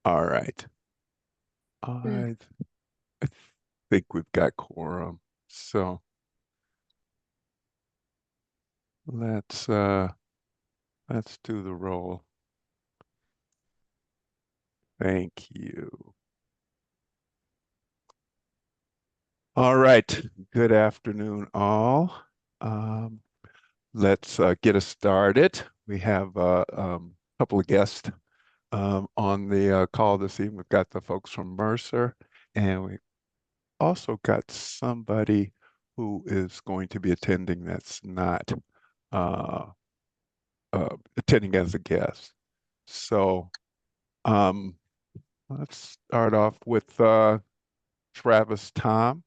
All right. I think we've got quorum. So let's do the roll. Thank you. All right. Good afternoon, all. Let's get us started. We have a couple of guests on the call this evening. We've got the folks from Mercer, and we also got somebody who is going to be attending that's not uh, attending as a guest. So let's start off with Travis Tom.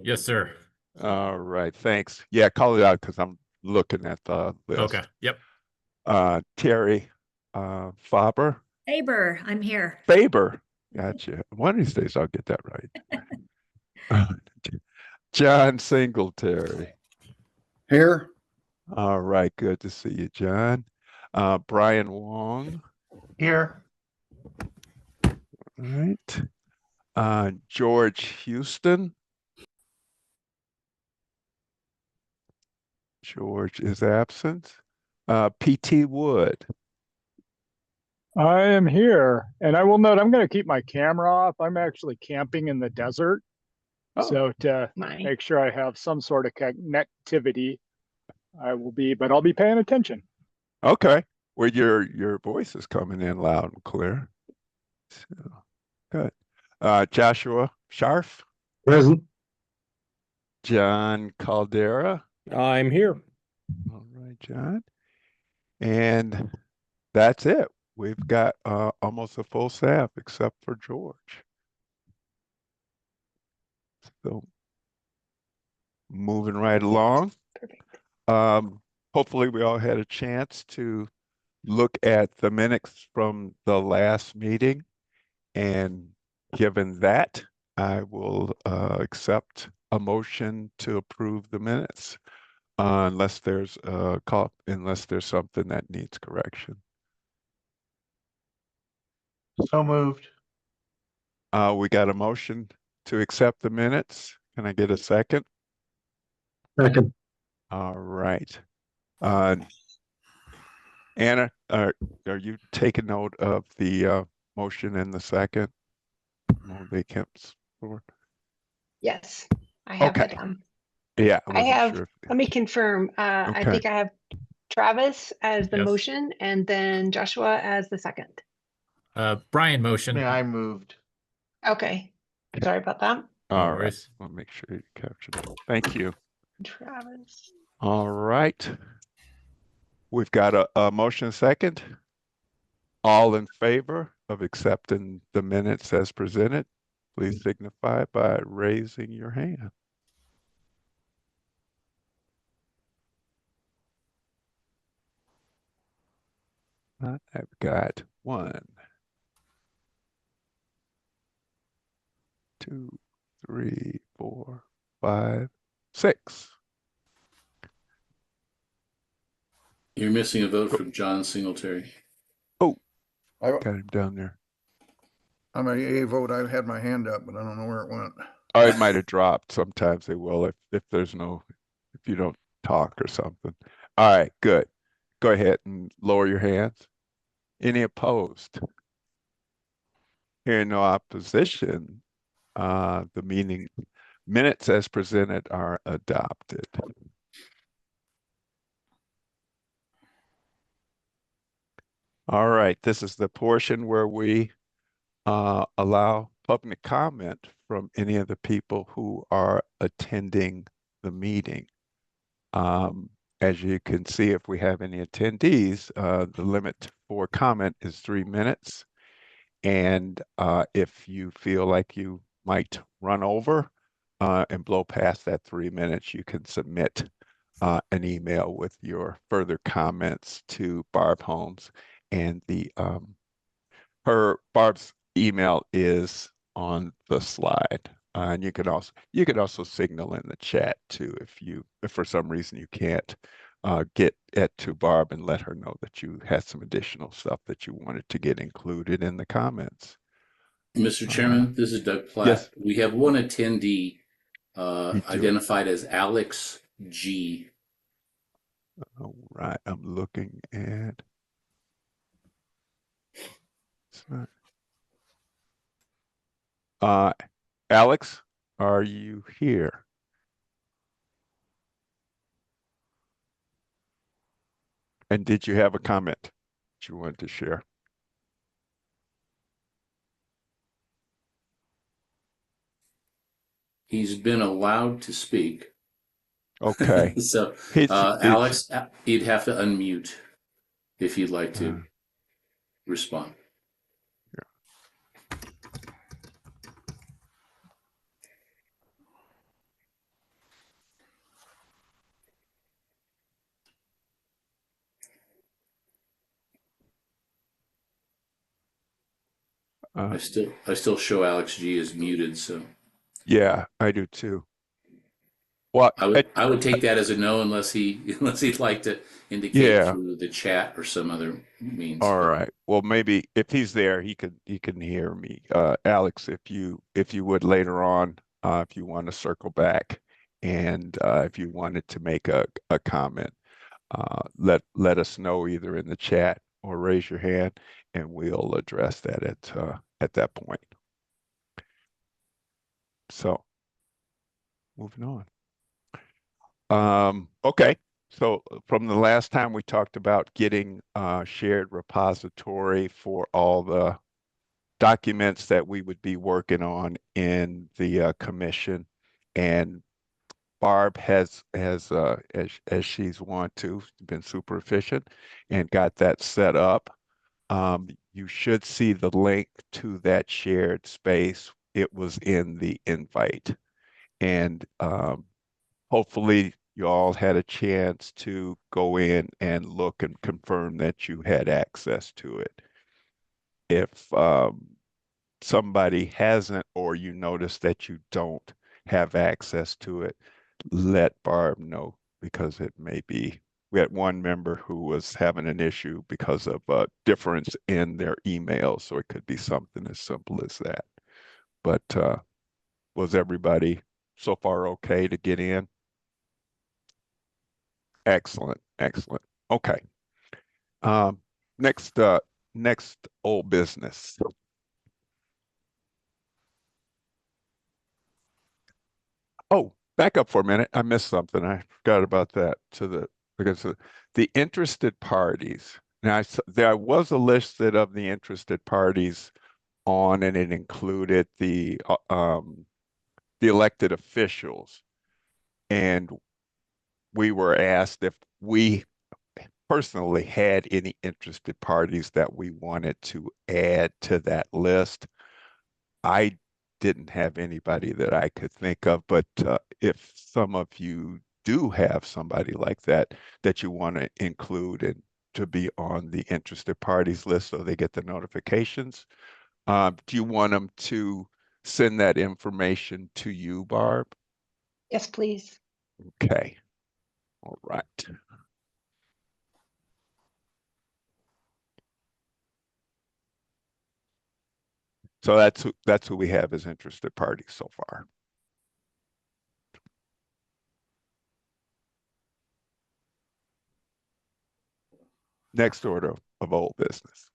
Yes, sir. All right, thanks. Yeah, call it out because I'm looking at the list. Okay. Yep. Terry Faber. Faber, I'm here. Faber. Gotcha. One of these days I'll get that right. John Singletary. Here. All right, good to see you, John. Brian Wong. Here. All right. George Houston. George is absent. P.T. Wood. I am here, and I will note I'm going to keep my camera off. I'm actually camping in the desert, so to make sure I have some sort of connectivity, but I'll be paying attention. Okay. Well, your voice is coming in loud and clear. So, good. Joshua Scharf. Present. John Caldera. I'm here. All right, John. And that's it. We've got almost a full staff except for George. So moving right along. Perfect. Hopefully we all had a chance to look at the minutes from the last meeting. And given that, I will accept a motion to approve the minutes unless there's something that needs correction. So moved. We got a motion to accept the minutes. Can I get a second? Second. All right. Anna, are you taking note of the motion in the second? They kept for. Yes, I have Okay. that down. Yeah, I have, sure. let me confirm. I Okay. think I have Travis as the Yes. motion and then Joshua as the second. Brian motion. Yeah, I moved. Okay, sorry about that. All right. worries. I'll make sure you capture it. Thank you. Travis. All right. We've got a motion second. All in favor of accepting the minutes as presented, please signify by raising your hand. I've got 1, 2, 3, 4, 5, 6. You're missing a vote from John Singletary. Oh, I, got him down there. I'm a yay vote. I had my hand up, but I don't know where it went. Oh, it might have dropped. Sometimes they will if you don't talk or something. All right, good. Go ahead and lower your hands. Any opposed? Hearing no opposition, the minutes as presented are adopted. All right, this is the portion where we allow public comment from any of the people who are attending the meeting. As you can see, if we have any attendees, the limit for comment is 3 minutes. And if you feel like you might run over and blow past that 3 minutes, you can submit an email with your further comments to Barb Holmes. And Barb's email is on the slide. And you could also signal in the chat too if for some reason you can't get to Barb and let her know that you had some additional stuff that you wanted to get included in the comments. Mr. Chairman, this is Doug Platt. Yes, We have one attendee you do. identified as Alex G. All right, I'm looking at. It's not. Alex, are you here? And did you have a comment that you wanted to share? He's been allowed to speak. Okay. So, It's Alex, you'd have to unmute if you'd like uh, to respond. uh, I still show Alex G as muted, so yeah, I do too. Well, I would take that as a no unless he'd like to indicate yeah. through the chat or some other means. All But right. Well, maybe if he's there, he can hear me. Alex, if you would later on, if you want to circle back and if you wanted to make a comment, let us know either in the chat or raise your hand, and we'll address that at that point. So moving on. Okay. So from the last time we talked about getting a shared repository for all the documents that we would be working on in the commission, and Barb has as she's want to been super efficient and got that set up. You should see the link to that shared space. It was in the invite, and hopefully you all had a chance to go in and look and confirm that you had access to it. If somebody hasn't, or you notice that you don't have access to it, let Barb know, because it may be, we had one member who was having an issue because of a difference in their email, so it could be something as simple as that. But was everybody so far okay to get in? Excellent, excellent. Okay. Um, next old business. Oh, back up for a minute. I missed something. I forgot about that. Because the interested parties. Now, there was a list of the interested parties on, and it included the elected officials. And we were asked if we personally had any interested parties that we wanted to add to that list. I didn't have anybody that I could think of, but if some of you do have somebody like that that you want to include and to be on the interested parties list so they get the notifications, do you want them to send that information to you, Barb? Yes, please. Okay. All right. So that's who we have as interested parties so far. Next order of old business.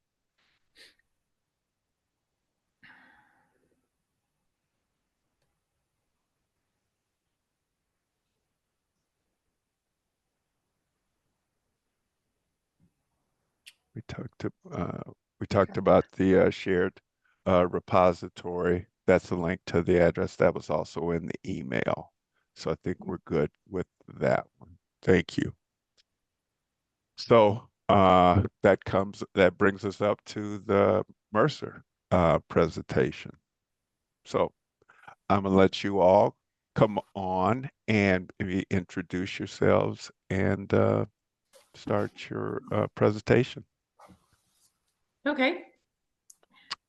We talked about the shared repository. That's a link to the address that was also in the email. So I think we're good with that one. Thank you. So that brings us up to the Mercer presentation. So I'm gonna let you all come on and introduce yourselves and start your presentation. Okay.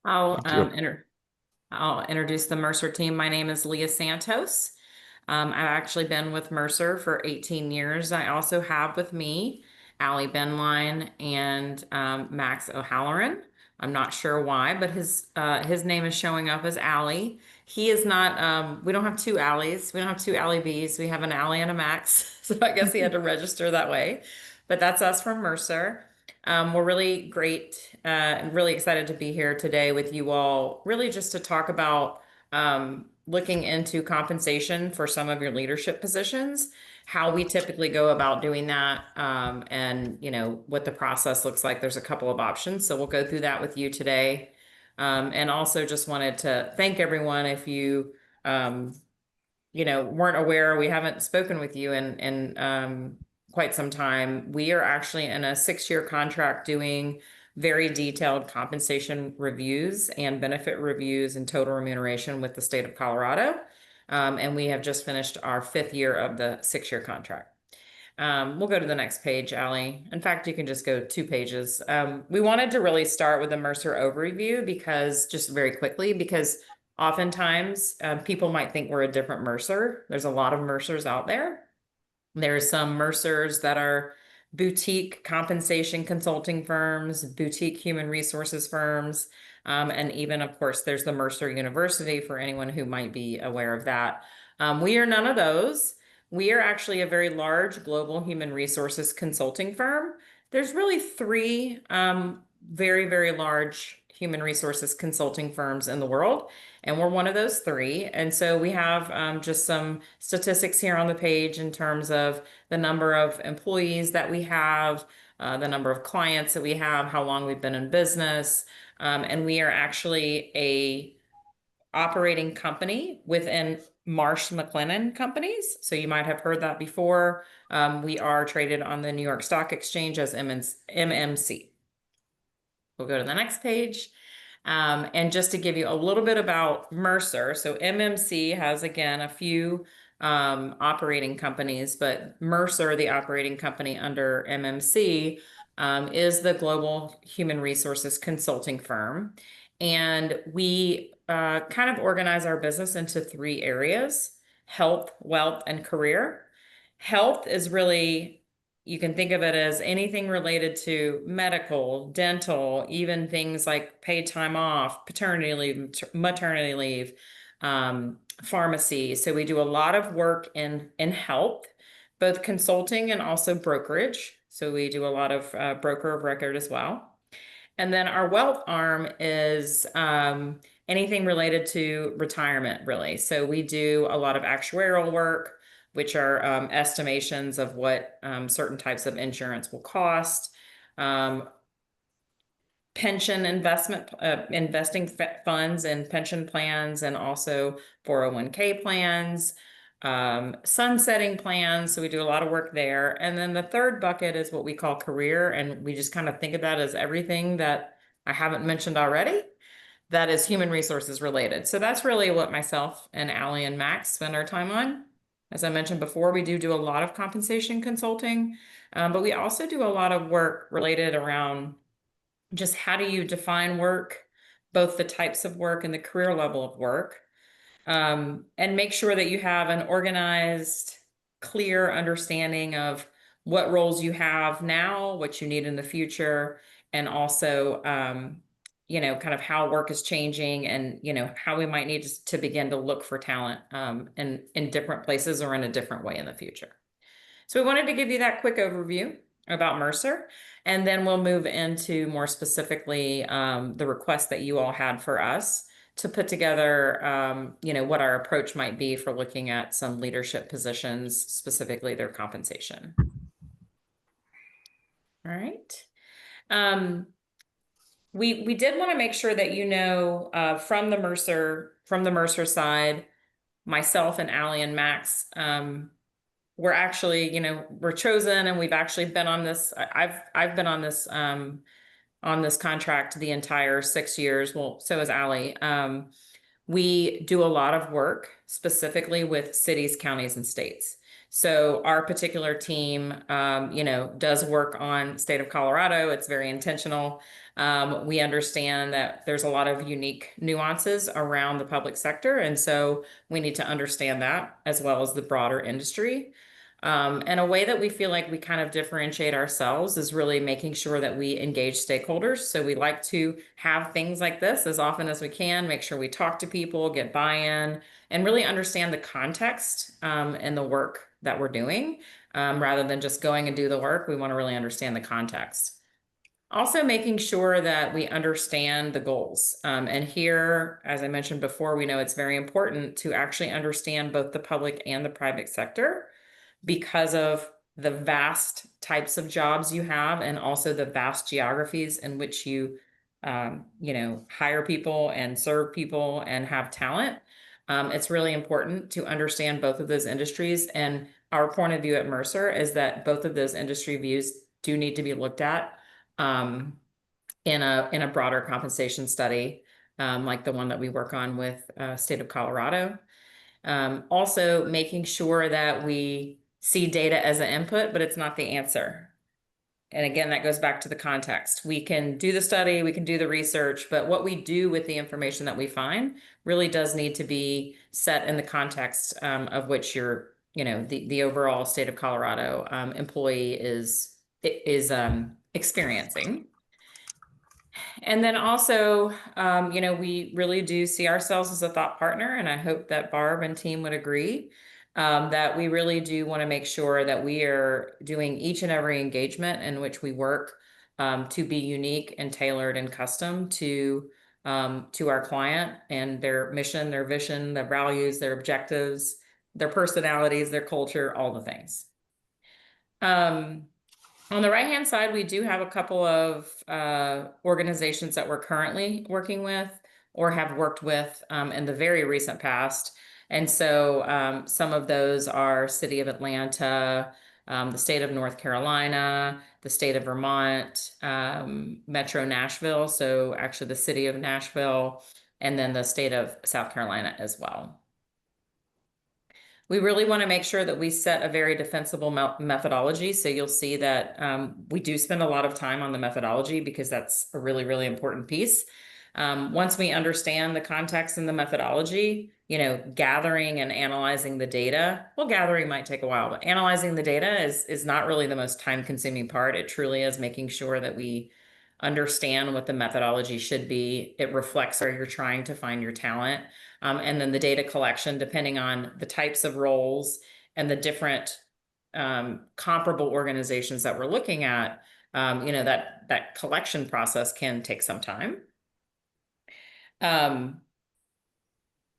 I'll Thank you. I'll introduce the Mercer team. My name is Leah Santos. I've actually been with Mercer for 18 years. I also have with me Allie Benline and Max O'Halloran. I'm not sure why, but his name is showing up as Allie. He is not, we don't have two Allies. We don't have two Allie Bs. We have an Allie and a Max. So I guess he had to register that way. But that's us from Mercer. We're really great and really excited to be here today with you all, really just to talk about looking into compensation for some of your leadership positions, how we typically go about doing that, and what the process looks like. There's a couple of options, so we'll go through that with you today. And also just wanted to thank everyone if you weren't aware, we haven't spoken with you in quite some time. We are actually in a 6-year contract doing very detailed compensation reviews and benefit reviews and total remuneration with the state of Colorado. And we have just finished our 5th year of the 6-year contract. We'll go to the next page, Allie. In fact, you can just go 2 pages. We wanted to really start with the Mercer overview because just very quickly, because oftentimes people might think we're a different Mercer. There's a lot of Mercers out there. There's some Mercers that are boutique compensation consulting firms, boutique human resources firms, and even, of course, there's the Mercer University for anyone who might be aware of that. We are none of those. We are actually a very large global human resources consulting firm. There's really 3 very, very large human resources consulting firms in the world, and we're one of those 3. And so we have just some statistics here on the page in terms of the number of employees that we have, the number of clients that we have, how long we've been in business, and we are actually a operating company within Marsh McLennan Companies. So you might have heard that before. We are traded on the New York Stock Exchange as MMC. We'll go to the next page. And just to give you a little bit about Mercer, so MMC has, again, a few operating companies, but Mercer, the operating company under MMC, is the global human resources consulting firm. And we kind of organize our business into 3 areas: health, wealth, and career. Health is really, you can think of it as anything related to medical, dental, even things like paid time off, paternity leave, maternity leave, pharmacy. So we do a lot of work in health, both consulting and also brokerage. So we do a lot of broker of record as well. And then our wealth arm is anything related to retirement, really. So we do a lot of actuarial work, which are estimations of what certain types of insurance will cost, pension investment, investing funds and pension plans, and also 401k plans, sunsetting plans. So we do a lot of work there. And then the third bucket is what we call career. And we just kind of think of that as everything that I haven't mentioned already that is human resources related. So that's really what myself and Allie and Max spend our time on. As I mentioned before, we do a lot of compensation consulting, but we also do a lot of work related around just how do you define work, both the types of work and the career level of work, and make sure that you have an organized, clear understanding of what roles you have now, what you need in the future, and also, kind of how work is changing and, how we might need to begin to look for talent in different places or in a different way in the future. So we wanted to give you that quick overview about Mercer, and then we'll move into more specifically the request that you all had for us to put together, what our approach might be for looking at some leadership positions, specifically their compensation. All right. We did want to make sure that from the Mercer side, myself and Allie and Max, we're actually, we're chosen, and we've actually been on this. I've been on this contract the entire 6 years. Well, so has Allie. We do a lot of work specifically with cities, counties, and states. So our particular team, does work on state of Colorado. It's very intentional. We understand that there's a lot of unique nuances around the public sector. And so we need to understand that as well as the broader industry. And a way that we feel like we kind of differentiate ourselves is really making sure that we engage stakeholders. So we like to have things like this as often as we can, make sure we talk to people, get buy-in, and really understand the context and the work that we're doing. Rather than just going and do the work, we want to really understand the context. Also making sure that we understand the goals. And here, as I mentioned before, we know it's very important to actually understand both the public and the private sector, because of the vast types of jobs you have and also the vast geographies in which you hire people and serve people and have talent. It's really important to understand both of those industries. And our point of view at Mercer is that both of those industry views do need to be looked at in a broader compensation study, like the one that we work on with state of Colorado. Also making sure that we see data as an input, but it's not the answer. And again, that goes back to the context. We can do the study, we can do the research, but what we do with the information that we find really does need to be set in the context of which the overall state of Colorado employee is experiencing. And then also, we really do see ourselves as a thought partner, and I hope that Barb and team would agree that we really do want to make sure that we are doing each and every engagement in which we work to be unique and tailored and custom to our client and their mission, their vision, their values, their objectives, their personalities, their culture, all the things. On the right-hand side, we do have a couple of organizations that we're currently working with or have worked with in the very recent past. And so some of those are City of Atlanta, the state of North Carolina, the state of Vermont, Metro Nashville, so actually the city of Nashville, and then the state of South Carolina as well. We really want to make sure that we set a very defensible methodology. So you'll see that we do spend a lot of time on the methodology because that's a really, really important piece. Once we understand the context and the methodology, gathering and analyzing the data, well, gathering might take a while, but analyzing the data is not really the most time-consuming part. It truly is making sure that we understand what the methodology should be. It reflects where you're trying to find your talent. And then the data collection, depending on the types of roles and the different comparable organizations that we're looking at, that collection process can take some time.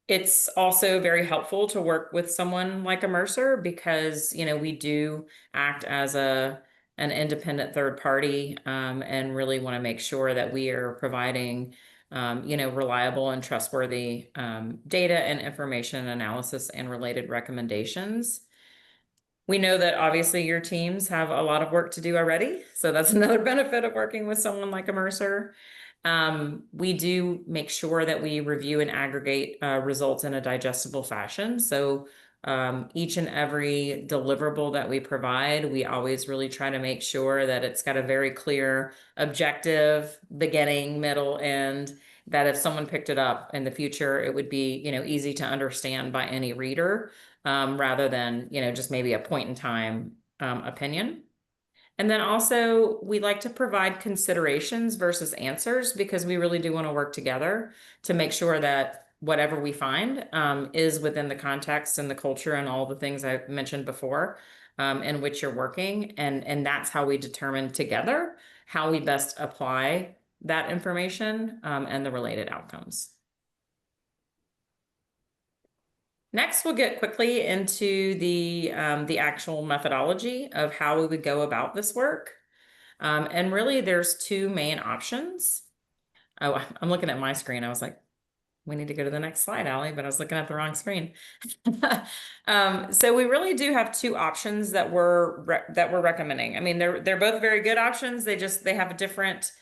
It's also very helpful to work with someone like a Mercer because, we do act as an independent third party and really want to make sure that we are providing reliable and trustworthy data and information analysis and related recommendations. We know that obviously your teams have a lot of work to do already. So that's another benefit of working with someone like a Mercer. We do make sure that we review and aggregate results in a digestible fashion. So each and every deliverable that we provide, we always really try to make sure that it's got a very clear objective, beginning, middle, end, that if someone picked it up in the future, it would be, easy to understand by any reader, rather than, just maybe a point in time opinion. And then also we like to provide considerations versus answers because we really do want to work together to make sure that whatever we find is within the context and the culture and all the things I've mentioned before in which you're working. And that's how we determine together how we best apply that information and the related outcomes. Next, we'll get quickly into the actual methodology of how we would go about this work. And really, there's two main options. Oh, I'm looking at my screen. I was like, we need to go to the next slide, Allie, but I was looking at the wrong screen. So we really do have two options that we're recommending. I mean, they're both very good options. They have a different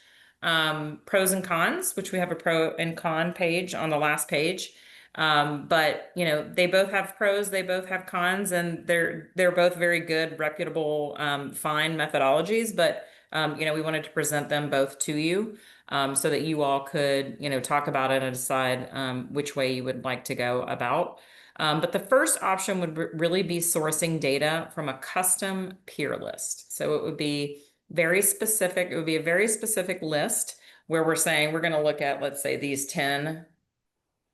pros and cons, which we have a pro and con page on the last page. But you know, they both have pros, they both have cons, and they're both very good, reputable, fine methodologies. But you know, we wanted to present them both to you, so that you all could, you know, talk about it and decide which way you would like to go about. But the first option would really be sourcing data from a custom peer list. So it would be very specific. It would be a very specific list where we're saying we're going to look at, let's say, these 10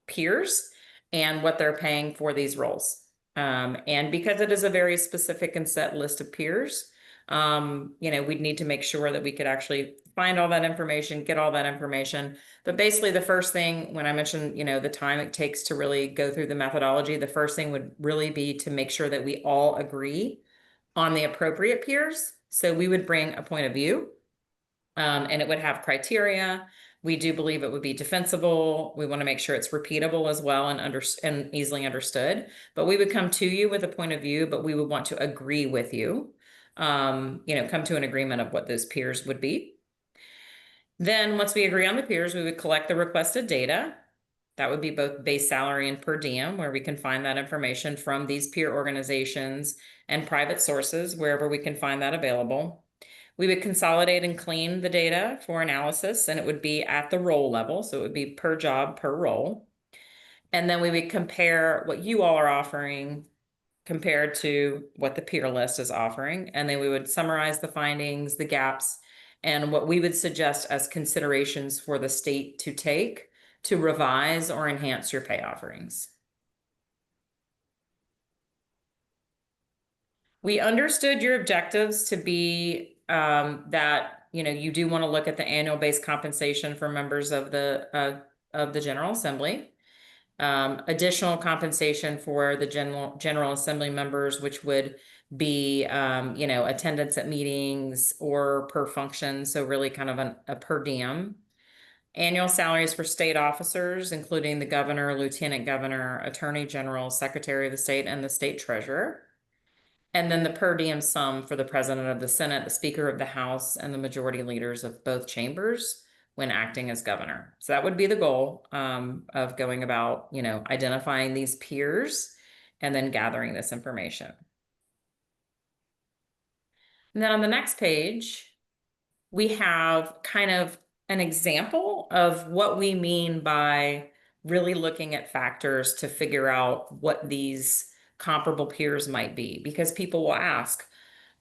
peers and what they're paying for these roles. And because it is a very specific and set list of peers, you know, we'd need to make sure that we could actually find all that information, get all that information. But basically the first thing, when I mentioned, you know, the time it takes to really go through the methodology, the first thing would really be to make sure that we all agree on the appropriate peers. So we would bring a point of view, and it would have criteria. We do believe it would be defensible. We want to make sure it's repeatable as well and easily understood. But we would come to you with a point of view, but we would want to agree with you. You know, come to an agreement of what those peers would be. Then once we agree on the peers, we would collect the requested data. That would be both base salary and per diem, where we can find that information from these peer organizations and private sources, wherever we can find that available. We would consolidate and clean the data for analysis, and it would be at the role level. So it would be per job, per role. And then we would compare what you all are offering compared to what the peer list is offering. And then we would summarize the findings, the gaps, and what we would suggest as considerations for the state to take to revise or enhance your pay offerings. We understood your objectives to be that, you know, you do want to look at the annual base compensation for members of the General Assembly. Additional compensation for the General Assembly members, which would be, you know, attendance at meetings or per function. So really kind of a per diem. Annual salaries for state officers, including the governor, lieutenant governor, attorney general, secretary of the state, and the state treasurer. And then the per diem sum for the president of the Senate, the speaker of the House, and the majority leaders of both chambers when acting as governor. So that would be the goal of going about, you know, identifying these peers and then gathering this information. And then on the next page, we have kind of an example of what we mean by really looking at factors to figure out what these comparable peers might be, because people will ask,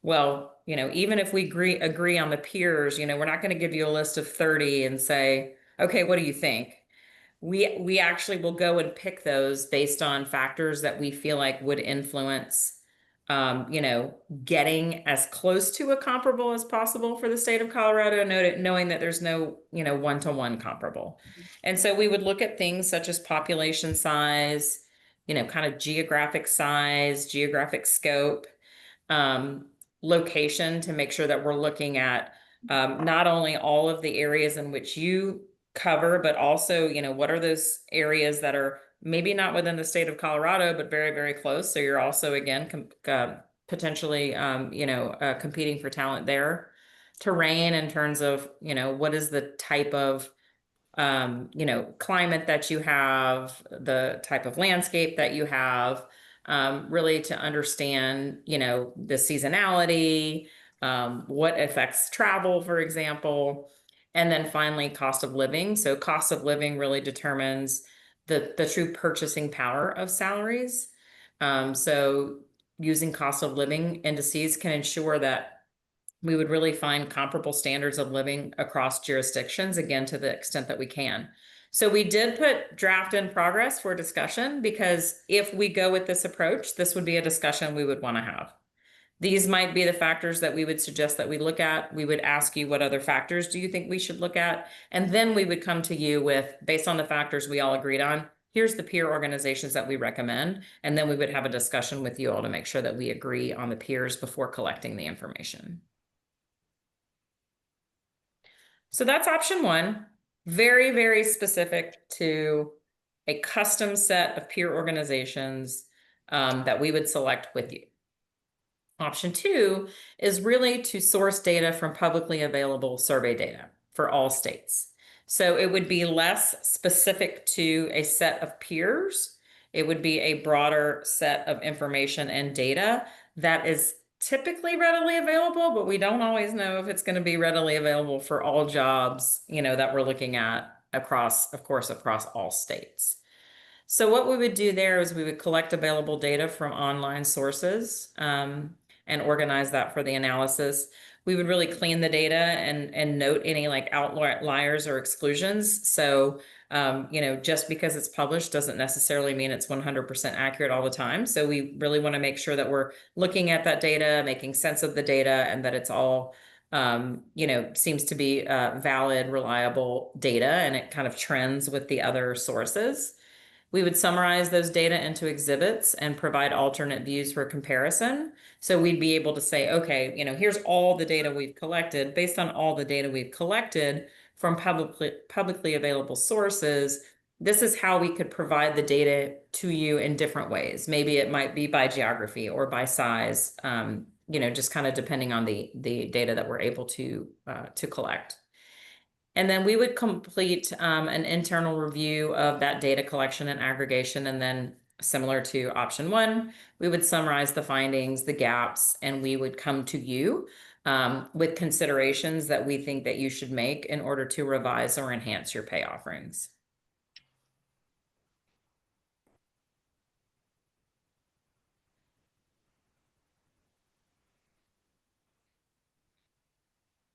well, you know, even if we agree on the peers, you know, we're not going to give you a list of 30 and say, okay, what do you think? We actually will go and pick those based on factors that we feel like would influence, you know, getting as close to a comparable as possible for the state of Colorado, knowing that there's no, you know, one-to-one comparable. And so we would look at things such as population size, you know, kind of geographic size, geographic scope, location, to make sure that we're looking at not only all of the areas in which you cover, but also, you know, what are those areas that are maybe not within the state of Colorado, but very, very close. So you're also, again, potentially, you know, competing for talent there. Terrain in terms of, you know, what is the type of, you know, climate that you have, the type of landscape that you have, really to understand, you know, the seasonality, what affects travel, for example. And then finally, cost of living. So cost of living really determines the true purchasing power of salaries. So using cost of living indices can ensure that we would really find comparable standards of living across jurisdictions, again, to the extent that we can. So we did put draft in progress for discussion, because if we go with this approach, this would be a discussion we would want to have. These might be the factors that we would suggest that we look at. We would ask you, what other factors do you think we should look at? And then we would come to you with, based on the factors we all agreed on, here's the peer organizations that we recommend. And then we would have a discussion with you all to make sure that we agree on the peers before collecting the information. So that's option one, very, very specific to a custom set of peer organizations that we would select with you. Option two is really to source data from publicly available survey data for all states. So it would be less specific to a set of peers. It would be a broader set of information and data that is typically readily available, but we don't always know if it's going to be readily available for all jobs, that we're looking at across, of course, across all states. So what we would do there is we would collect available data from online sources and organize that for the analysis. We would really clean the data and note any like outliers or exclusions. So, just because it's published doesn't necessarily mean it's 100% accurate all the time. So we really want to make sure that we're looking at that data, making sense of the data, and that it's all seems to be valid, reliable data, and it kind of trends with the other sources. We would summarize those data into exhibits and provide alternate views for comparison. So we'd be able to say, okay, here's all the data we've collected. Based on all the data we've collected from publicly available sources, this is how we could provide the data to you in different ways. Maybe it might be by geography or by size, just kind of depending on the data that we're able to collect. And then we would complete an internal review of that data collection and aggregation. And then similar to option one, we would summarize the findings, the gaps, and we would come to you with considerations that we think that you should make in order to revise or enhance your pay offerings.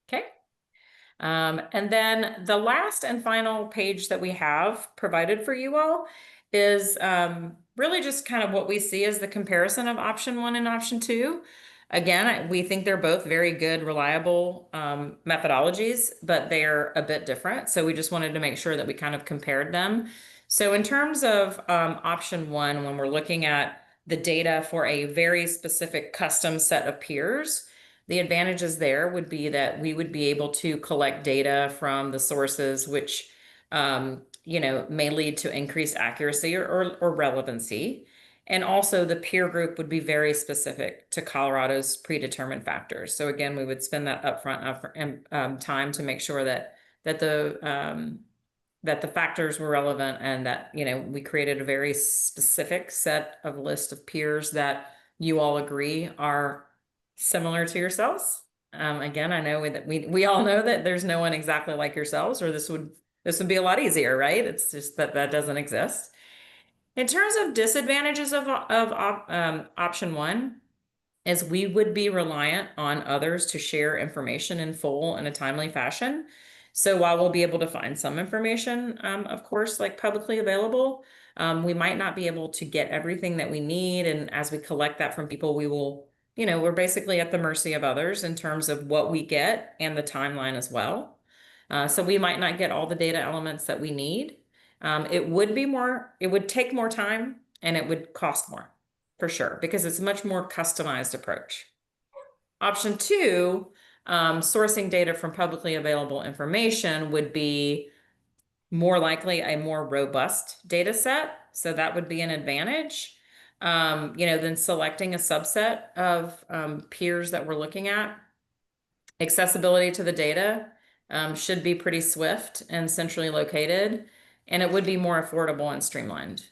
Okay. And then the last and final page that we have provided for you all is really just kind of what we see as the comparison of option one and option two. Again, we think they're both very good, reliable methodologies, but they're a bit different. So we just wanted to make sure that we kind of compared them. So in terms of option one, when we're looking at the data for a very specific custom set of peers, the advantages there would be that we would be able to collect data from the sources which, may lead to increased accuracy or relevancy. And also the peer group would be very specific to Colorado's predetermined factors. So again, we would spend that upfront time to make sure that the factors were relevant and that, we created a very specific set of list of peers that you all agree are similar to yourselves. Again, I know that we all know that there's no one exactly like yourselves, or this would be a lot easier, right? It's just that doesn't exist. In terms of disadvantages of option one, is we would be reliant on others to share information in full in a timely fashion. So while we'll be able to find some information, of course, like publicly available, we might not be able to get everything that we need. And as we collect that from people, we will, we're basically at the mercy of others in terms of what we get and the timeline as well. So we might not get all the data elements that we need. It would take more time and it would cost more for sure, because it's a much more customized approach. Option two, sourcing data from publicly available information would be more likely a more robust data set. So that would be an advantage, than selecting a subset of peers that we're looking at. Accessibility to the data should be pretty swift and centrally located, and it would be more affordable and streamlined.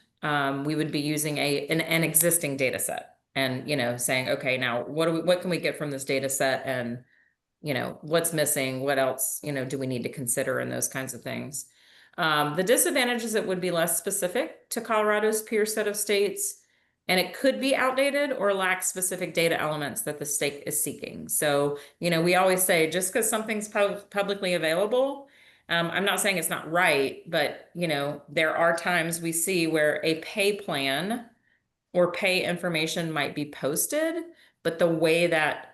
We would be using an existing data set and, saying, okay, now what can we get from this data set, and, what's missing, what else, do we need to consider, and those kinds of things. The disadvantage is it would be less specific to Colorado's peer set of states, and it could be outdated or lack specific data elements that the state is seeking. So, we always say just because something's publicly available, I'm not saying it's not right, but, there are times we see where a pay plan or pay information might be posted, but the way that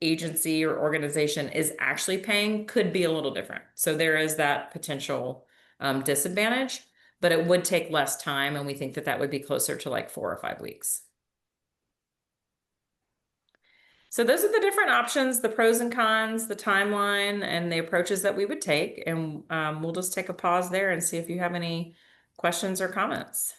agency or organization is actually paying could be a little different. So there is that potential disadvantage, but it would take less time. And we think that that would be closer to like 4 or 5 weeks. So those are the different options, the pros and cons, the timeline, and the approaches that we would take. And we'll just take a pause there and see if you have any questions or comments.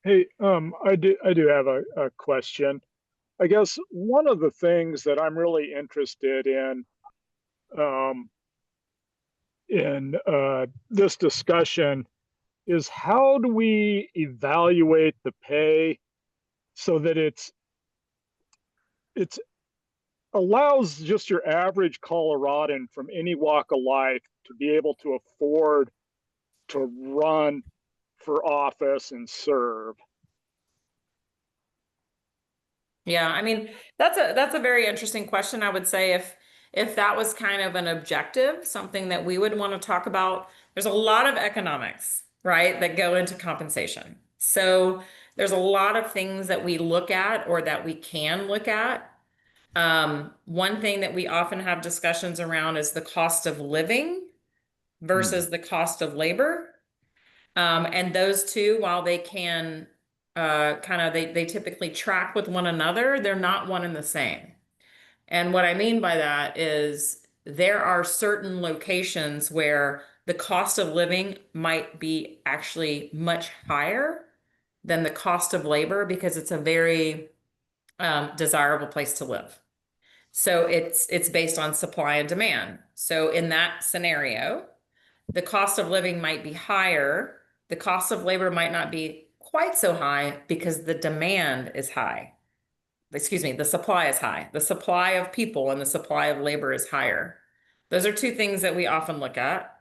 Hey, I do have a question. I guess one of the things that I'm really interested um, in this discussion is how do we evaluate the pay so that it's allows just your average Coloradan from any walk of life to be able to afford to run for office and serve. Yeah, I mean, that's a very interesting question. I would say if that was kind of an objective, something that we would want to talk about, there's a lot of economics, right, that go into compensation. So there's a lot of things that we look at or that we can look at. One thing that we often have discussions around is the cost of living versus the cost of labor. And those two, while they can they typically track with one another, they're not one and the same. And what I mean by that is there are certain locations where the cost of living might be actually much higher than the cost of labor because it's a very desirable place to live. So it's based on supply and demand. So in that scenario, the cost of living might be higher. The cost of labor might not be quite so high because the demand is high. Excuse me, the supply is high. The supply of people and the supply of labor is higher. Those are two things that we often look at.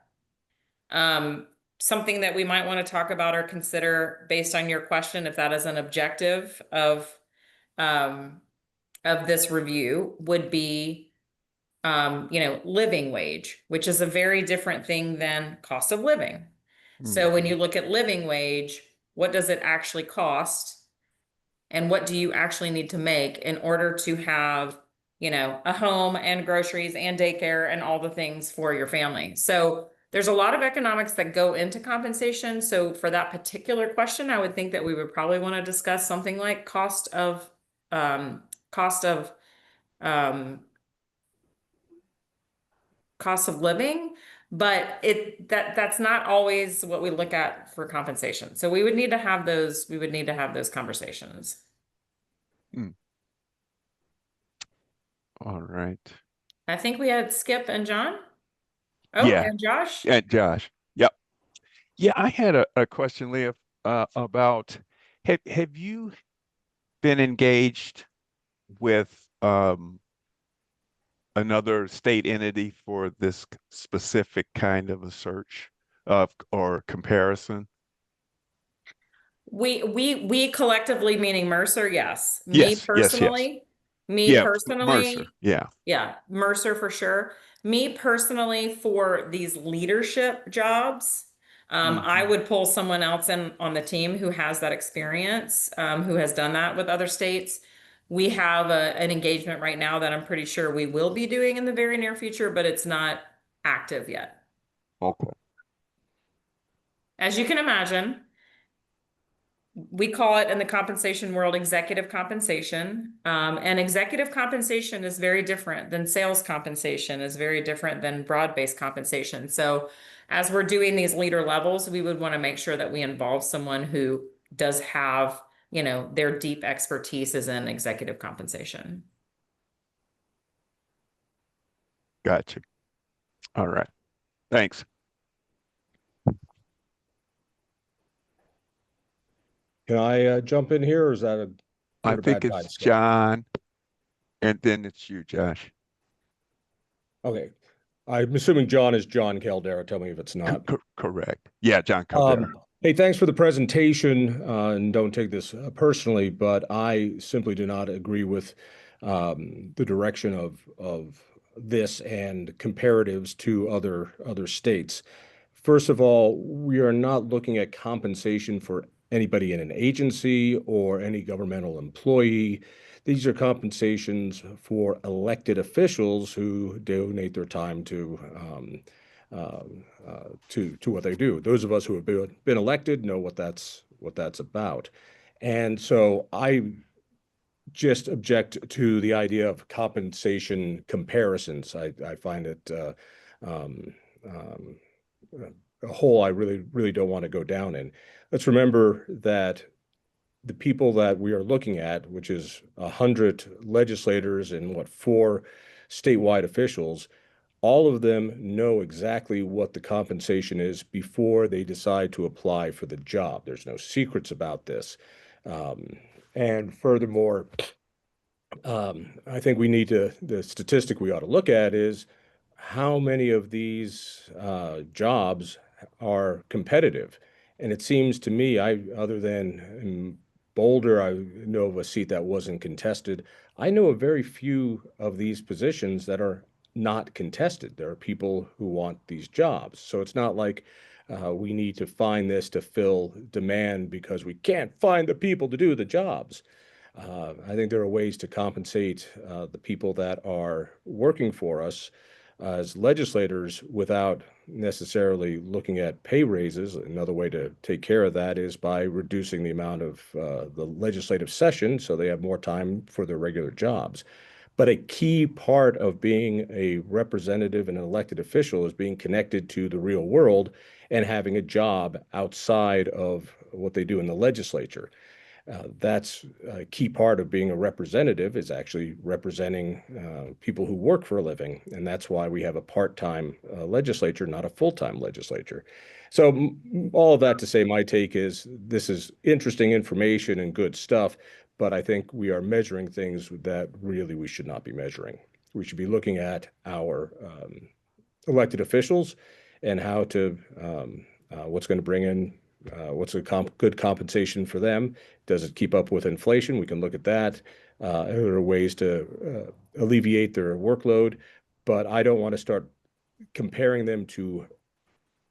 Something that we might want to talk about or consider based on your question, if that is an objective um, of this review, would be living wage, which is a very different thing than cost of living. So when you look at living wage, what does it actually cost? And what do you actually need to make in order to have, a home and groceries and daycare and all the things for your family? So there's a lot of economics that go into compensation. So for that particular question, I would think that we would probably want to discuss something like cost of um, cost of living, but that's not always what we look at for compensation. So we would need to have those conversations. All right. I think we had Skip and John. Oh, Yeah. and Josh. And Josh. Yep. Yeah, I had a question, Leah, about have you been engaged with another state entity for this specific kind of a search or comparison? We collectively, meaning Mercer, yes. Yes, yes, yes. Me Yeah, Mercer. personally, Yeah. yeah, Mercer for sure. Me personally, for these leadership jobs, I would pull someone else in on the team who has that experience, who has done that with other states. We have an engagement right now that I'm pretty sure we will be doing in the very near future, but it's not active yet. Okay. As you can imagine, we call it in the compensation world executive compensation. And executive compensation is very different than sales compensation, is very different than broad-based compensation. So as we're doing these leader levels, we would want to make sure that we involve someone who does have, their deep expertise is in executive compensation. Gotcha. All right. Thanks. Can I jump in here, or is that a I good or think bad time, it's Skip? John, and then it's you, Josh. Okay. I'm assuming John is John Caldera. Tell me if it's not. Correct. Yeah, John Caldera. Hey, thanks for the presentation, and don't take this personally, but I simply do not agree with the direction of this and comparatives to other states. First of all, we are not looking at compensation for anybody in an agency or any governmental employee. These are compensations for elected officials who donate their time to what they do. Those of us who have been elected know what that's about. And so I just object to the idea of compensation comparisons. I find it a hole I really don't want to go down in. Let's remember that the people that we are looking at, which is 100 legislators and what, 4 statewide officials, all of them know exactly what the compensation is before they decide to apply for the job. There's no secrets about this. And furthermore, I think the statistic we ought to look at is how many of these jobs are competitive. And it seems to me, other than in Boulder, I know of a seat that wasn't contested. I know of very few of these positions that are not contested. There are people who want these jobs. So it's not like we need to find this to fill demand because we can't find the people to do the jobs. I think there are ways to compensate the people that are working for us as legislators without necessarily looking at pay raises. Another way to take care of that is by reducing the amount of the legislative session so they have more time for their regular jobs. But a key part of being a representative and an elected official is being connected to the real world and having a job outside of what they do in the legislature. That's a key part of being a representative, is actually representing people who work for a living. And that's why we have a part-time legislature, not a full-time legislature. So all of that to say, my take is this is interesting information and good stuff, but I think we are measuring things that really we should not be measuring. We should be looking at our elected officials and how to, what's going to bring in what's a good compensation for them? Does it keep up with inflation? We can look at that. There are ways to alleviate their workload, but I don't want to start comparing them to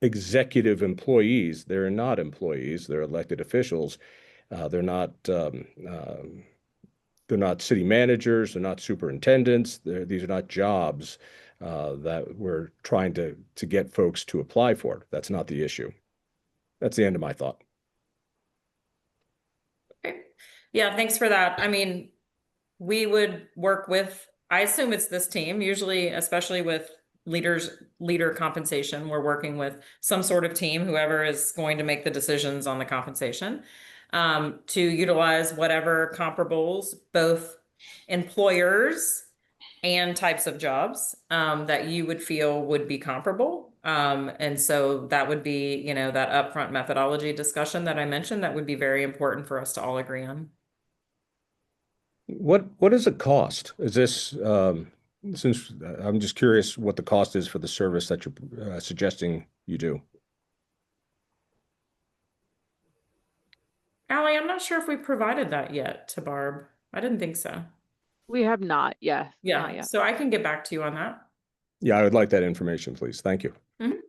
executive employees. They're not employees. They're elected officials. They're not city managers. They're not superintendents. These are not jobs that we're trying to get folks to apply for. That's not the issue. That's the end of my thought. Okay. Yeah, thanks for that. I mean, we would work with, I assume it's this team, usually, especially with leader compensation, we're working with some sort of team, whoever is going to make the decisions on the compensation, to utilize whatever comparables, both employers and types of jobs that you would feel would be comparable. And so that would be, you know, that upfront methodology discussion that I mentioned, that would be very important for us to all agree on. What is the cost? Is this, since I'm just curious what the cost is for the service that you're suggesting you do? Allie, I'm not sure if we provided that yet to Barb. I didn't think so. We have not, yeah. Yeah, Not yet. so I can get back to you on that. Yeah, I would like that information, please. Thank you. Mhm.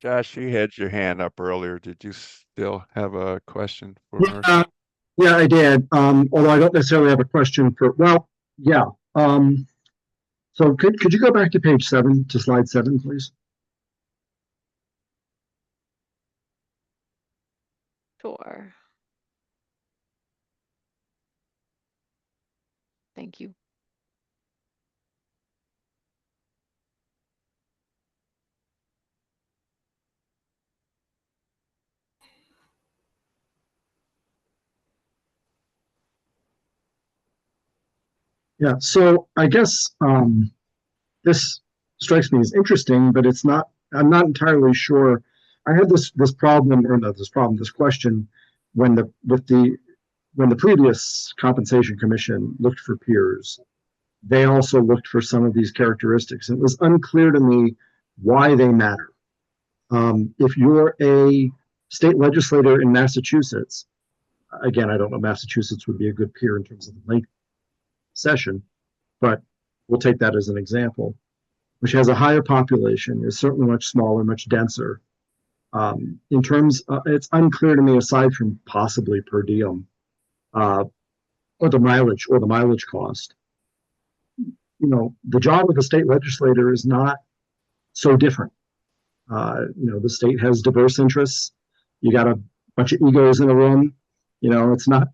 Josh, you had your hand up earlier. Did you still have a question for Mercy? Yeah, I did. Although I don't necessarily have a question for, well, yeah. So could you go back to page 7, to slide 7, please? Sure. Thank you. Yeah, so I guess this strikes me as interesting, but it's not, I'm not entirely sure. I had this problem, or not this problem, this question when the previous compensation commission looked for peers. They also looked for some of these characteristics. It was unclear to me why they matter. If you're a state legislator in Massachusetts, again, I don't know, Massachusetts would be a good peer in terms of the length session, but we'll take that as an example, which has a higher population, is certainly much smaller, much denser. In terms, it's unclear to me, aside from possibly per diem, or the mileage cost. You know, the job of the state legislator is not so different. You know, the state has diverse interests. You got a bunch of egos in a room. You know, it's not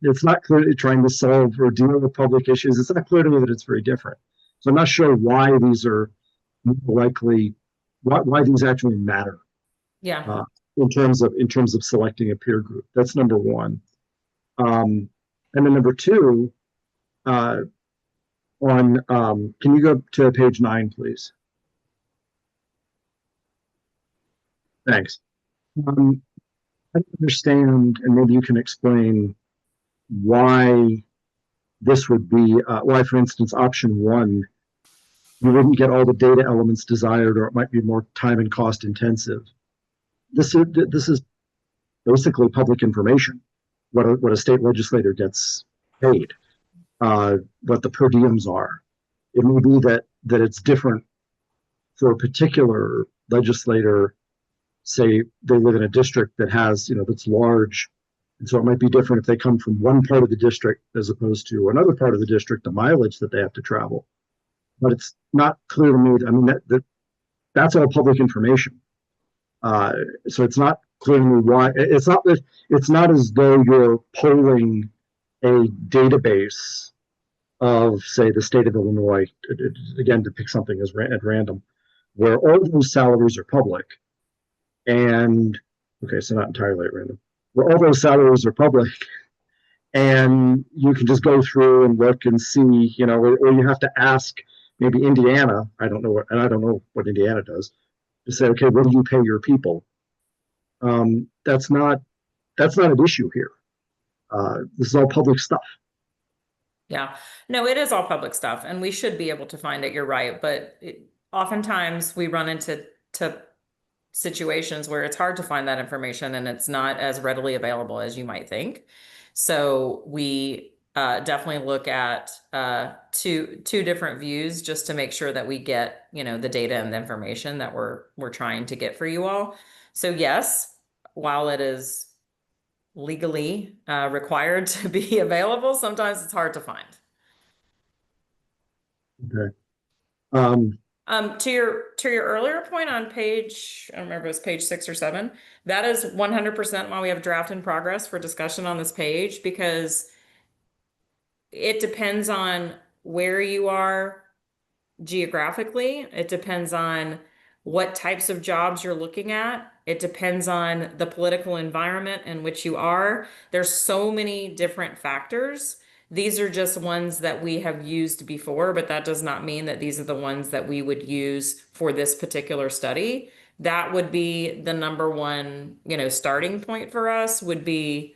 clearly trying to solve or deal with public issues. It's not clear to me that it's very different. So I'm not sure why these are more likely, why these actually matter. Yeah. in terms of selecting a peer group. That's number one. And then number two, can you go to page 9, please? Thanks. I don't understand, and maybe you can explain why this would be, why, for instance, option 1, you wouldn't get all the data elements desired, or it might be more time and cost intensive. This is basically public information. What a state legislator gets paid, what the per diems are. It may be that it's different for a particular legislator. Say they live in a district that has, that's large, and so it might be different if they come from one part of the district as opposed to another part of the district, the mileage that they have to travel. But it's not clear to me. I mean, that's all public information. So it's not clear to me why. It's not as though you're polling a database of, say, the state of Illinois, again, to pick something at random, where all those salaries are public. And, okay, so not entirely at random, where all those salaries are public, and you can just go through and look and see, or you have to ask maybe Indiana, I don't know what Indiana does, to say, okay, what do you pay your people? That's not an issue here. This is all public stuff. Yeah, no, it is all public stuff, and we should be able to find it. You're right, but oftentimes we run into situations where it's hard to find that information, and it's not as readily available as you might think. So we definitely look at two different views just to make sure that we get the data and the information that we're trying to get for you all. So yes, while it is legally required to be available, sometimes it's hard to find. Okay. To your earlier point on page, I don't remember if it was page 6 or 7, that is 100% why we have a draft in progress for discussion on this page, because it depends on where you are geographically. It depends on what types of jobs you're looking at. It depends on the political environment in which you are. There's so many different factors. These are just ones that we have used before, but that does not mean that these are the ones that we would use for this particular study. That would be the number one, starting point for us would be,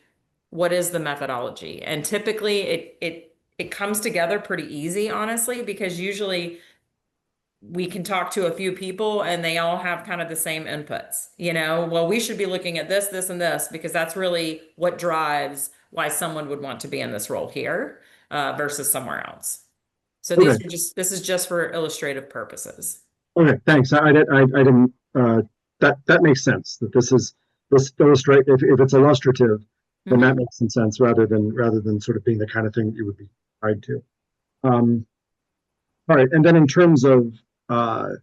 what is the methodology? And typically it comes together pretty easy, honestly, because usually we can talk to a few people and they all have kind of the same inputs, well, we should be looking at this, this, and this, because that's really what drives why someone would want to be in this role here versus somewhere else. So Okay. this is just for illustrative purposes. Okay, thanks. I didn't, that makes sense, that this illustrate, if it's illustrative, then that makes some sense rather than sort of being the kind of thing that you would be tied to. All right, and then in terms of sort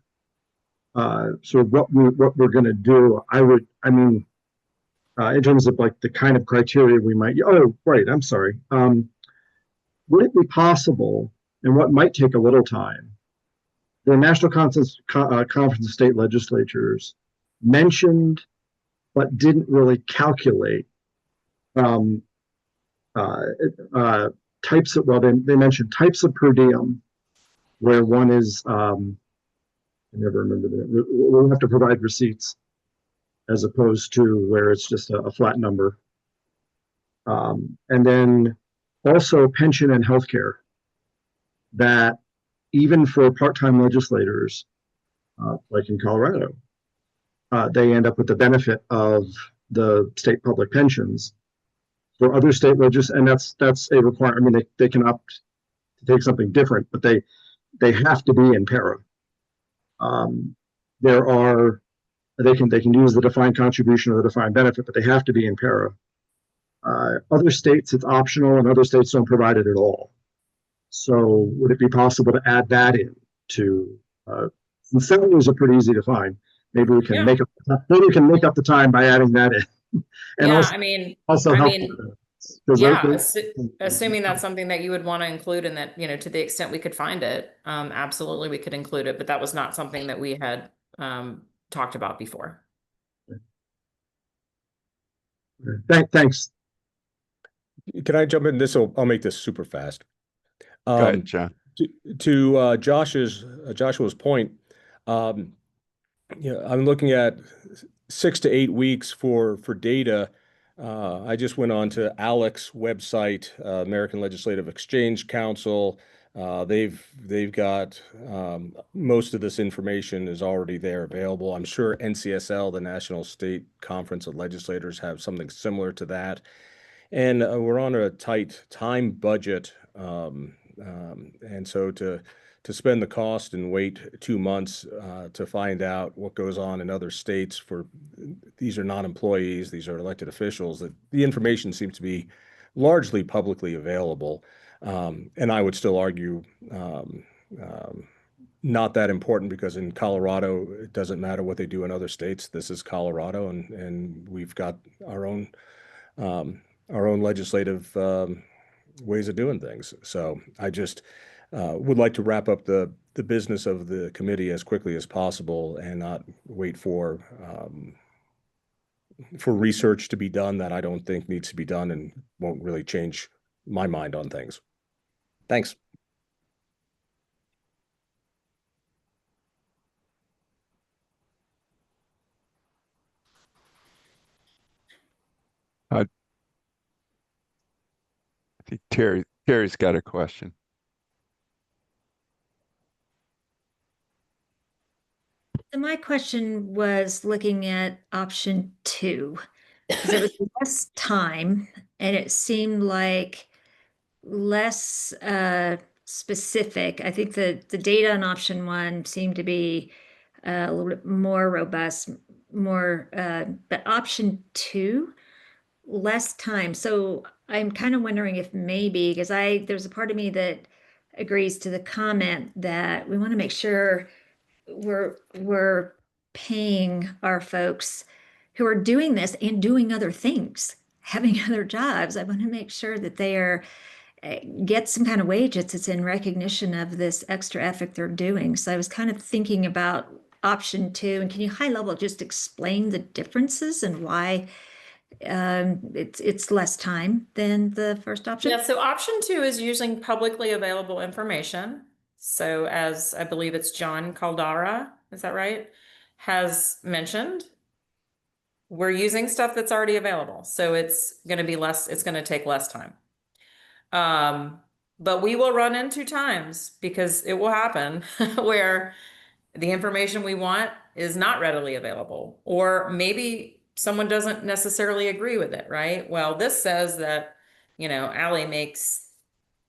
of what we're going to do, in terms of like the kind of criteria we might, I'm sorry. Would it be possible, and what might take a little time, the National Conference of State Legislatures mentioned, but didn't really calculate types of, they mentioned types of per diem, where one is, I never remember that. We'll have to provide receipts as opposed to where it's just a flat number. And then also pension and healthcare, that even for part-time legislators, like in Colorado, they end up with the benefit of the state public pensions. For other state legislators, and that's a requirement. I mean, they can opt to take something different, but they have to be in para. They can use the defined contribution or the defined benefit, but they have to be in para. Other states it's optional, and other states don't provide it at all. So would it be possible to add that in to? And salaries are pretty easy to find. Maybe we can make up the time by adding that in. And assuming that's something that you would want to include, and that, to the extent we could find it, absolutely we could include it, but that was not something that we had talked about before. Thanks. Can I jump in? I'll make this super fast. Go ahead, John. To Joshua's point, I'm looking at 6 to 8 weeks for data. I just went on to ALEC's website, American Legislative Exchange Council. They've got most of this information is already there available. I'm sure NCSL, the National State Conference of Legislators, have something similar to that. And we're on a tight time budget. And so to spend the cost and wait 2 months to find out what goes on in other states for these are not employees, these are elected officials, that the information seems to be largely publicly available. And I would still argue not that important because in Colorado, it doesn't matter what they do in other states. This is Colorado, and we've got our own legislative ways of doing things. So I just would like to wrap up the business of the committee as quickly as possible and not wait for research to be done that I don't think needs to be done and won't really change my mind on things. Thanks. I think Terry's got a question. So my question was looking at option 2, because it was less time and it seemed like less specific. I think the data on option 1 seemed to be a little bit more robust, but option 2, less time. So I'm kind of wondering if maybe, because there's a part of me that agrees to the comment that we want to make sure we're paying our folks who are doing this and doing other things, having other jobs. I want to make sure that they are get some kind of wage that's in recognition of this extra effort they're doing. So I was kind of thinking about option 2, and can you high level just explain the differences and why it's less time than the first option? Yeah, so option 2 is using publicly available information. So as I believe it's John Caldara, is that right? Has mentioned, we're using stuff that's already available. So it's going to take less time. But we will run into times, because it will happen, where the information we want is not readily available, or maybe someone doesn't necessarily agree with it, right? Well, this says that, Allie makes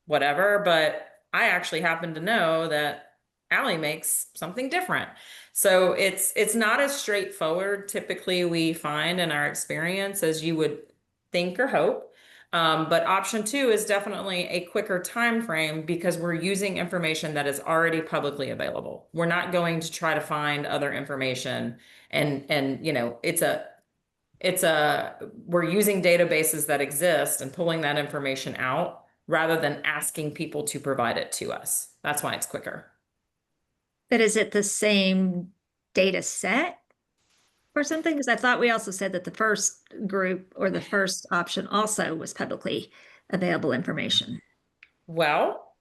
whatever, but I actually happen to know that Allie makes something different. So it's not as straightforward, typically, we find in our experience, as you would think or hope. But option 2 is definitely a quicker time frame because we're using information that is already publicly available. We're not going to try to find other information, and we're using databases that exist and pulling that information out rather than asking people to provide it to us. That's why it's quicker. But is it the same data set or something? Because I thought we also said that the first group or the first option also was publicly available information. Well,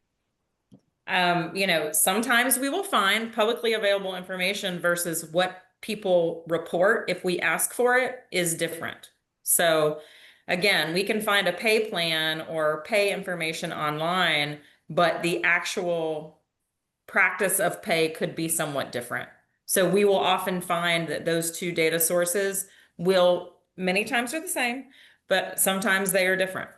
sometimes we will find publicly available information versus what people report if we ask for it is different. So again, we can find a pay plan or pay information online, but the actual practice of pay could be somewhat different. So we will often find that those 2 data sources many times are the same, but sometimes they are different.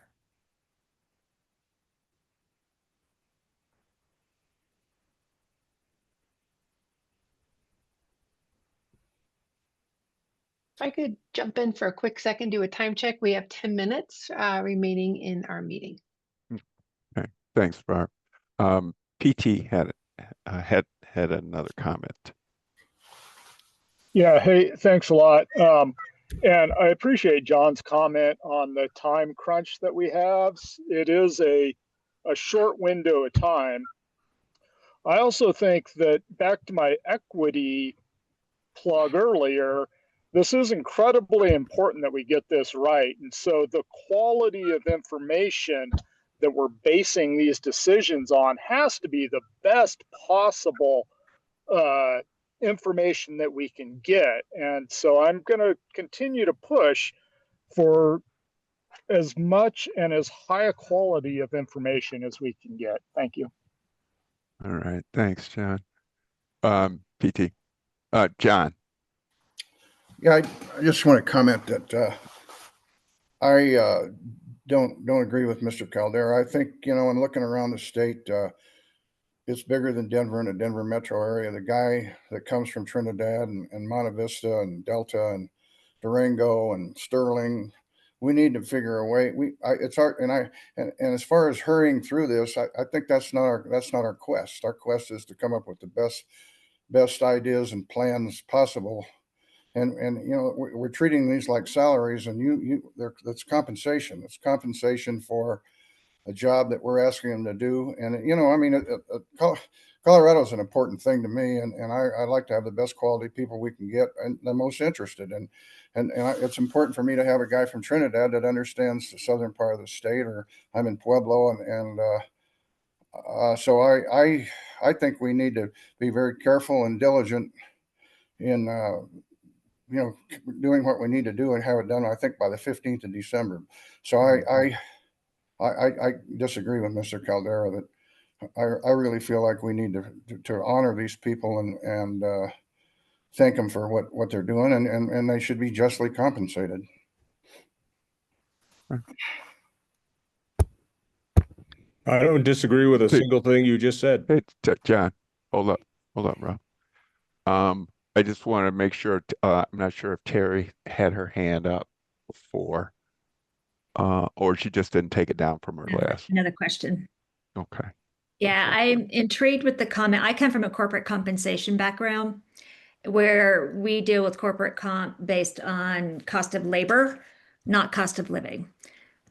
If I could jump in for a quick second, do a time check. We have 10 minutes remaining in our meeting. Okay, thanks, Barb. PT had another comment. Yeah, hey, thanks a lot. And I appreciate John's comment on the time crunch that we have. It is a short window of time. I also think that, back to my equity plug earlier, this is incredibly important that we get this right. And so the quality of information that we're basing these decisions on has to be the best possible information that we can get. And so I'm going to continue to push for as much and as high a quality of information as we can get. Thank you. All right. Thanks, John. PT. John. Yeah, I just want to comment that I don't agree with Mr. Caldera. I think, in looking around the state, it's bigger than Denver and the Denver metro area. The guy that comes from Trinidad and Monte Vista and Delta and Durango and Sterling, we need to figure a way. It's our and as far as hurrying through this, I think that's not our quest. Our quest is to come up with the best ideas and plans possible. And we're treating these like salaries, and that's compensation. It's compensation for a job that we're asking them to do. And I mean, Colorado is an important thing to me, and I like to have the best quality people we can get and the most interested. And it's important for me to have a guy from Trinidad that understands the southern part of the state. Or I'm in Pueblo, so I think we need to be very careful and diligent in doing what we need to do and have it done, I think, by the 15th of December. So I disagree with Mr. Caldera that I really feel like we need to honor these people and thank them for what they're doing, and they should be justly compensated. I don't disagree with a single thing you just said. Hey, John, hold up, bro. I just want to make sure, I'm not sure if Terry had her hand up before, or she just didn't take it down from her last. Another question. Okay. Yeah, I'm intrigued with the comment. I come from a corporate compensation background where we deal with corporate comp based on cost of labor, not cost of living.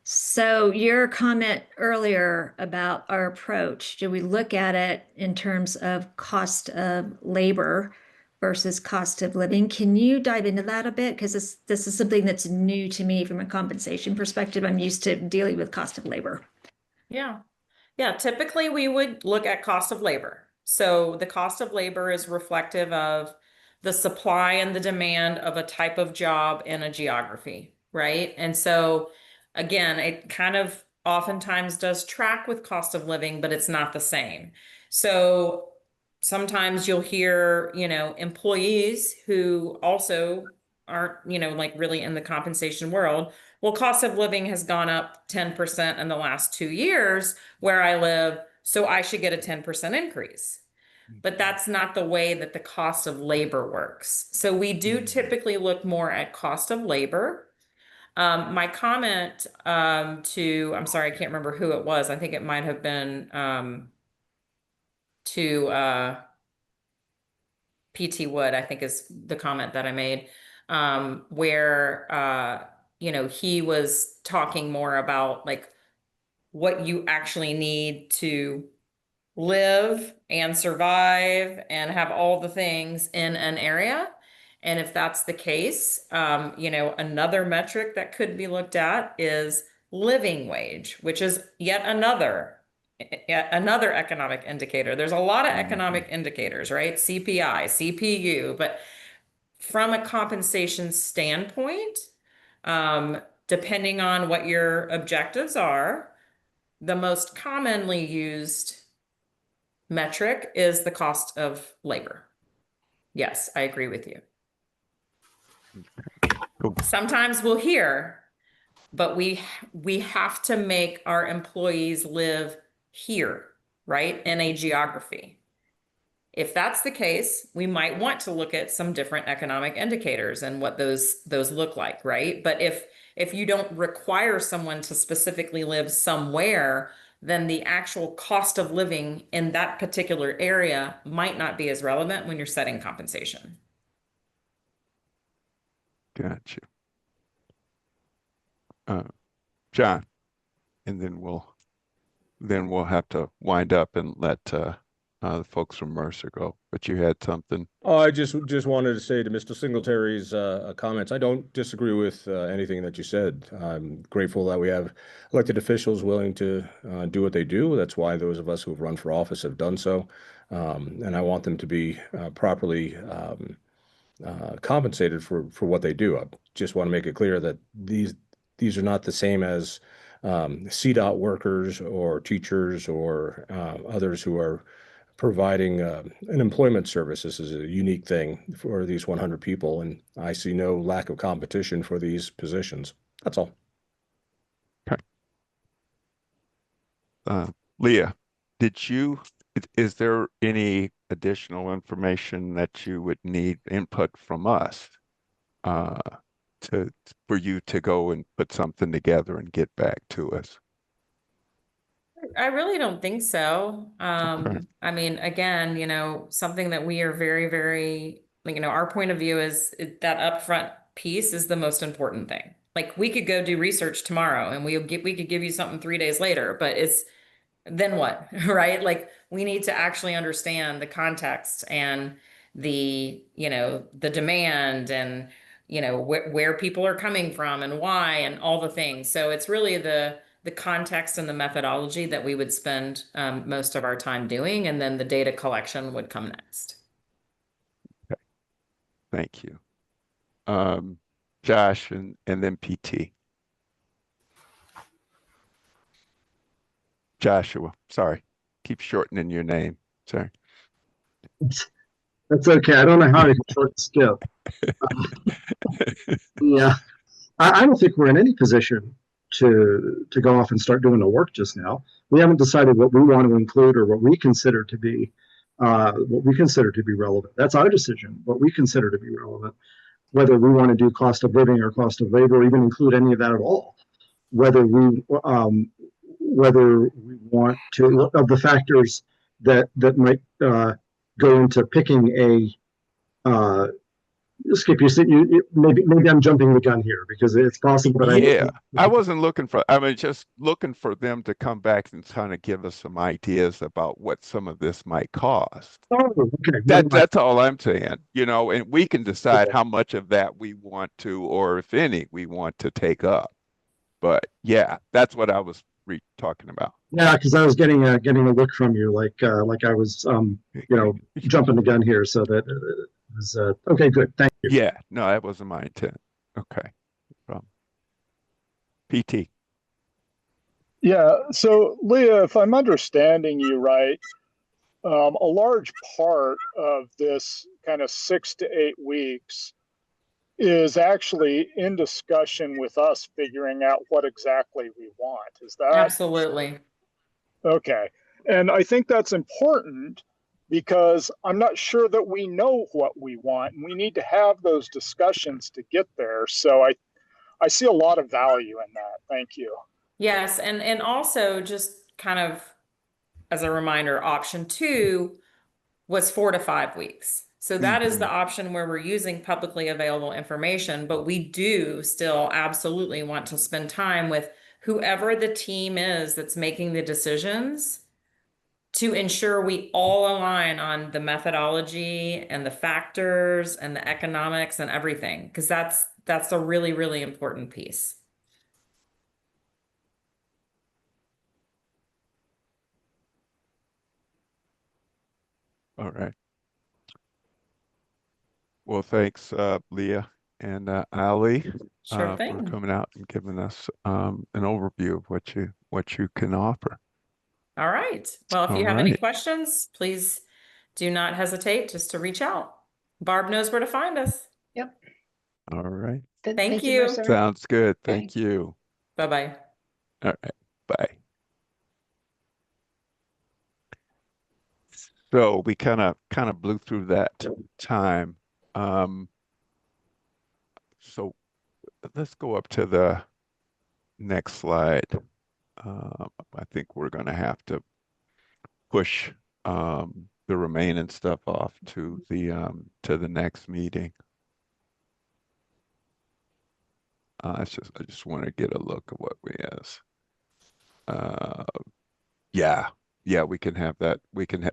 So your comment earlier about our approach, do we look at it in terms of cost of labor versus cost of living? Can you dive into that a bit? Because this is something that's new to me from a compensation perspective. I'm used to dealing with cost of labor. Yeah. Yeah, typically we would look at cost of labor. So the cost of labor is reflective of the supply and the demand of a type of job in a geography, right? And so again, it kind of oftentimes does track with cost of living, but it's not the same. So sometimes you'll hear, employees who also aren't, like really in the compensation world. Well, cost of living has gone up 10% in the last 2 years where I live, so I should get a 10% increase. But that's not the way that the cost of labor works. So we do typically look more at cost of labor. My comment I'm sorry, I can't remember who it was. I think it might have been to PT Wood, I think is the comment that I made, where he was talking more about like what you actually need to live and survive and have all the things in an area. And if that's the case, another metric that could be looked at is living wage, which is yet another economic indicator. There's a lot of economic indicators, right? CPI, CPU, but from a compensation standpoint, depending on what your objectives are, the most commonly used metric is the cost of labor. Yes, I agree with you. Sometimes we'll hear, but we have to make our employees live here, right? In a geography. If that's the case, we might want to look at some different economic indicators and what those look like, right? But if you don't require someone to specifically live somewhere, then the actual cost of living in that particular area might not be as relevant when you're setting compensation. Gotcha. John, and then we'll have to wind up and let the folks from Mercer go, but you had something. Oh, I just wanted to say to Mr. Singletary's comments, I don't disagree with anything that you said. I'm grateful that we have elected officials willing to do what they do. That's why those of us who've run for office have done so. And I want them to be properly compensated for what they do. I just want to make it clear that these are not the same as CDOT workers or teachers or others who are providing an employment service. This is a unique thing for these 100 people, and I see no lack of competition for these positions. That's all. Okay. Leah, is there any additional information that you would need input from us uh, for you to go and put something together and get back to us? I really don't think so. Okay. I mean, again, something that we are very, very, our point of view is that upfront piece is the most important thing. Like we could go do research tomorrow and we could give you something 3 days later, but then what, right? Like we need to actually understand the context and the demand and, where people are coming from and why and all the things. So it's really the context and the methodology that we would spend most of our time doing. And then the data collection would come next. Okay. Thank you. Josh and then PT. Joshua, sorry. Keep shortening your name. Sorry. That's okay. I don't know how to short skip. Yeah, I don't think we're in any position to go off and start doing the work just now. We haven't decided what we want to include or what we consider to be relevant. That's our decision. What we consider to be relevant, whether we want to do cost of living or cost of labor, or even include any of that at all. Whether we want to of the factors that might go into picking a Skip, maybe I'm jumping the gun here because it's possible that Yeah, I wasn't looking for, I mean, just looking for them to come back and kind of give us some ideas about what some of this might cost. Oh, okay. That's all I'm saying, and we can decide how much of that we want to, or if any, we want to take up. But yeah, that's what I was talking about. Yeah, because I was getting a look from you, like I was jumping the gun here, so that it was okay. Good, thank you. Yeah, no, that wasn't my intent. Okay, PT. Yeah, so Leah, if I'm understanding you right, a large part of this kind of 6 to 8 weeks is actually in discussion with us figuring out what exactly we want. Is that? Absolutely. Okay. And I think that's important because I'm not sure that we know what we want, and we need to have those discussions to get there. So I see a lot of value in that. Thank you. Yes, and also just kind of as a reminder, option 2 was 4 to 5 weeks. So that is the option where we're using publicly available information, but we do still absolutely want to spend time with whoever the team is that's making the decisions to ensure we all align on the methodology and the factors and the economics and everything, because that's a really, really important piece. All right. Well, thanks, Leah and Ali, Sure for thing. coming out and giving us an overview of what you can offer. All right. Well, if you have any questions, please do not hesitate just to reach out. Barb knows where to find us. Yep. All right. Thank you. Mercer. Sounds good. Thank you. Bye-bye. All right. Bye. So we kind of blew through that time. So let's go up to the next slide. I think we're going to have to push the remaining stuff off to the next meeting. I just want to get a look at what we is. Yeah, yeah, we can have that.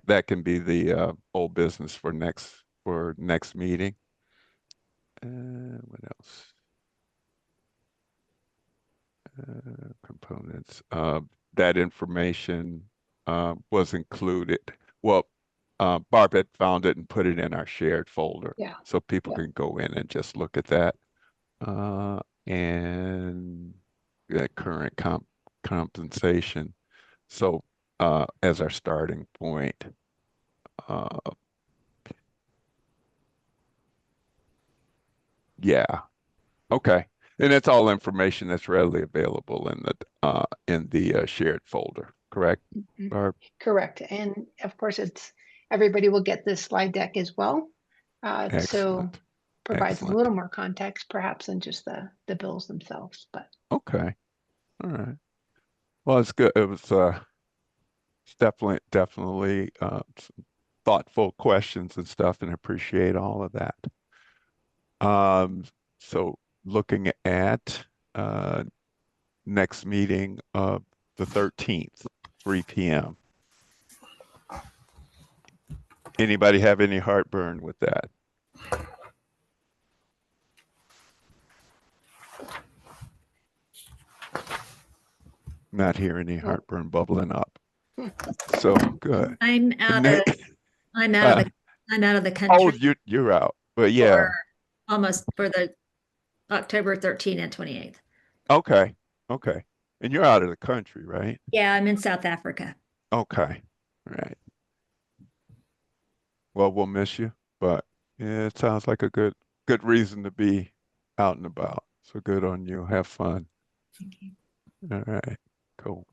That can be the old business for next meeting. What else? Components. That information was included. Well, Barb had found it and put it in our shared folder, Yeah. so people Yeah. can go in and just look at that. And that current compensation. So as our starting point, uh, yeah, okay. And it's all information that's readily available in the shared folder, correct, Mhm. Barb? Correct. And of course, everybody will get this slide deck as well. So Excellent. provides a Excellent. little more context perhaps than just the bills themselves, but Okay. All right. Well, it's good. It was definitely some thoughtful questions and stuff, and appreciate all of that. So looking at next meeting of the 13th, 3 p.m. Anybody have any heartburn with that? Not hearing any heartburn bubbling up. So good. I'm out of Nick, I'm out of the oh, country you're out. But for yeah, almost for the October 13th and 28th. okay, okay. And you're out of the country, right? Yeah, I'm in South Africa. Okay, all right. Well, we'll miss you, but yeah, it sounds like a good reason to be out and about. So good on you. Have fun. Thank you. All right, cool.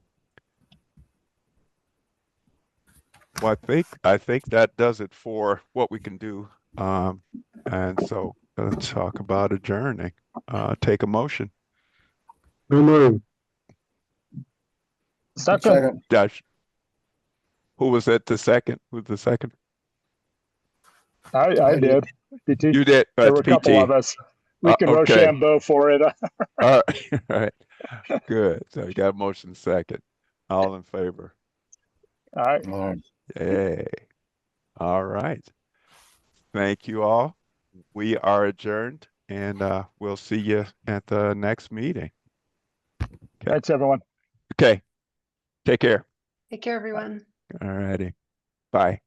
Well, I think that does it for what we can do. And so let's talk about adjourning. Take a motion. No move. Second. Josh, who was at the second? Who's the second? I did. PT. You did. There were a couple PT. of us. We can Okay. Rochambeau for it. All right. All right. Good. So you got a motion second. All in favor? All right. All right. Yay. All right. Thank you all. We are adjourned, and we'll see you at the next meeting. Thanks, everyone. Okay. Take care. take care, everyone. All righty. Bye.